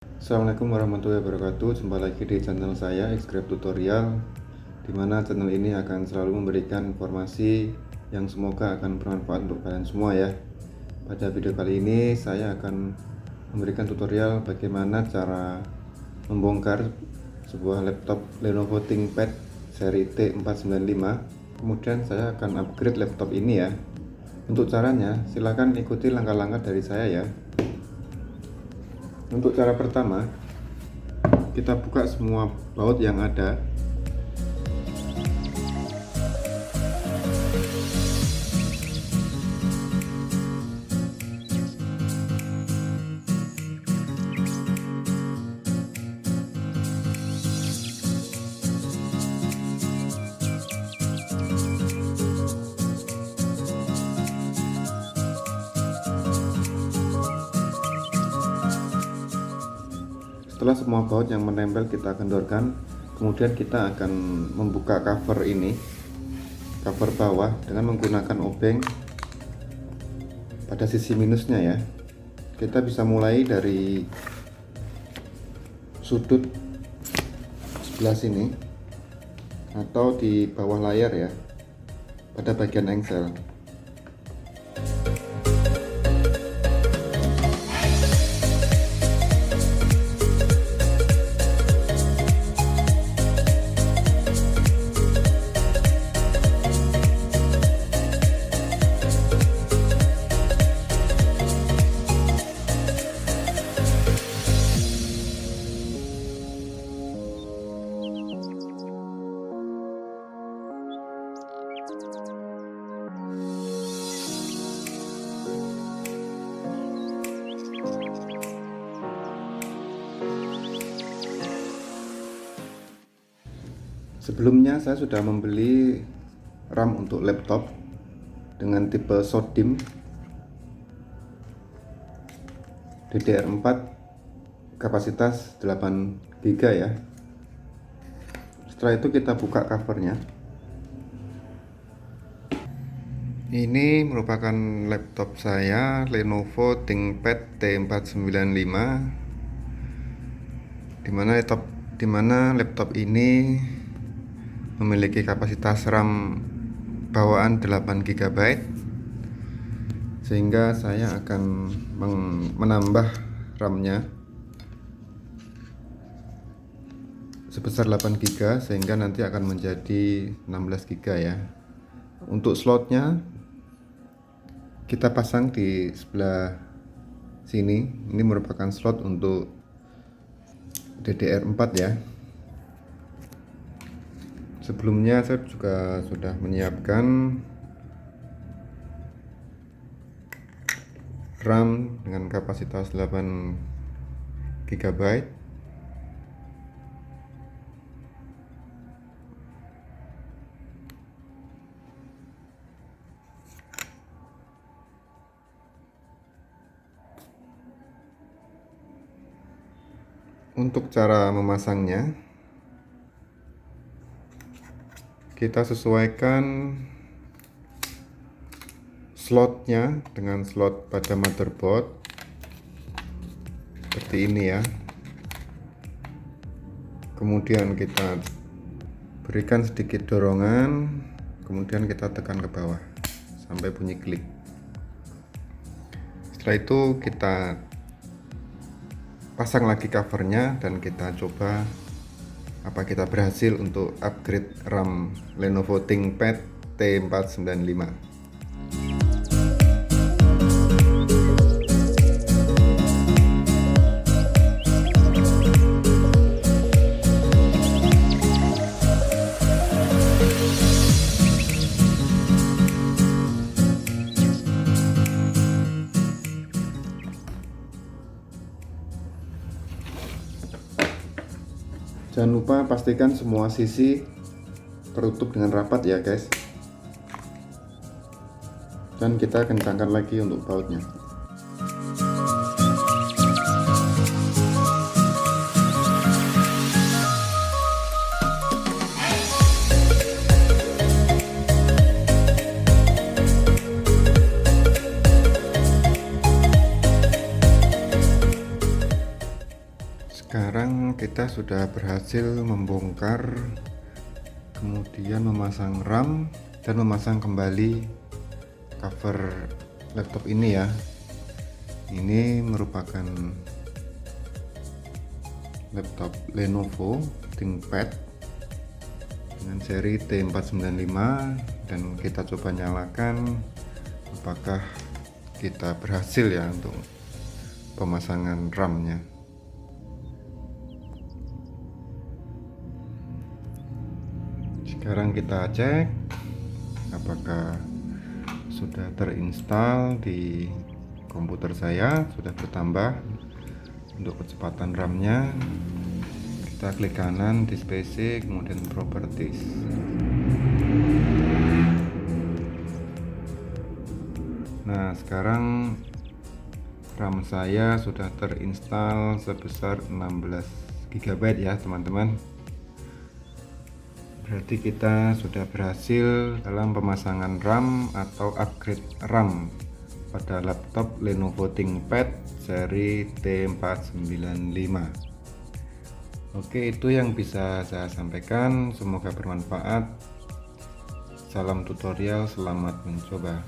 Assalamualaikum warahmatullahi wabarakatuh. Jumpa lagi di channel saya Xgrab Tutorial, di mana channel ini akan selalu memberikan informasi yang semoga akan bermanfaat untuk kalian semua ya. Pada video kali ini saya akan memberikan tutorial bagaimana cara membongkar sebuah laptop Lenovo ThinkPad seri T495. Kemudian saya akan upgrade laptop ini ya. Untuk caranya silahkan ikuti langkah-langkah dari saya ya. Untuk cara pertama, kita buka semua baut yang ada. Setelah semua baut yang menempel kita kendorkan, kemudian kita akan membuka cover ini, cover bawah, dengan menggunakan obeng pada sisi minusnya ya. Kita bisa mulai dari sudut sebelah sini atau di bawah layar ya, pada bagian engsel. Sebelumnya saya sudah membeli RAM untuk laptop dengan tipe SODIMM DDR4 kapasitas 8 GB ya. Setelah itu kita buka covernya. Ini merupakan laptop saya Lenovo ThinkPad T495, dimana laptop ini memiliki kapasitas RAM bawaan 8 GB, sehingga saya akan menambah RAM-nya sebesar 8 GB sehingga nanti akan menjadi 16 GB ya. Untuk slotnya kita pasang di sebelah sini. Ini merupakan slot untuk DDR4 ya. Sebelumnya saya juga sudah menyiapkan RAM dengan kapasitas 8 GB. Untuk cara memasangnya, kita sesuaikan slotnya dengan slot pada motherboard seperti ini ya. Kemudian kita berikan sedikit dorongan, kemudian kita tekan ke bawah sampai bunyi klik. Setelah itu kita pasang lagi covernya dan kita coba apa kita berhasil untuk upgrade RAM Lenovo ThinkPad T495. Jangan lupa pastikan semua sisi tertutup dengan rapat ya guys. Dan kita kencangkan lagi untuk bautnya. Sekarang kita sudah berhasil membongkar, kemudian memasang RAM dan memasang kembali cover laptop ini ya. Ini merupakan laptop Lenovo ThinkPad dengan seri T495, dan kita coba nyalakan apakah kita berhasil ya untuk pemasangan RAM-nya. Sekarang kita cek apakah sudah terinstall di komputer saya, sudah bertambah untuk kecepatan RAM-nya. Kita klik kanan di PC, kemudian properties. Nah, sekarang RAM saya sudah terinstall sebesar 16 GB ya teman-teman. Berarti kita sudah berhasil dalam pemasangan RAM atau upgrade RAM pada laptop Lenovo ThinkPad seri T495. Oke, itu yang bisa saya sampaikan. Semoga bermanfaat. Salam tutorial, selamat mencoba.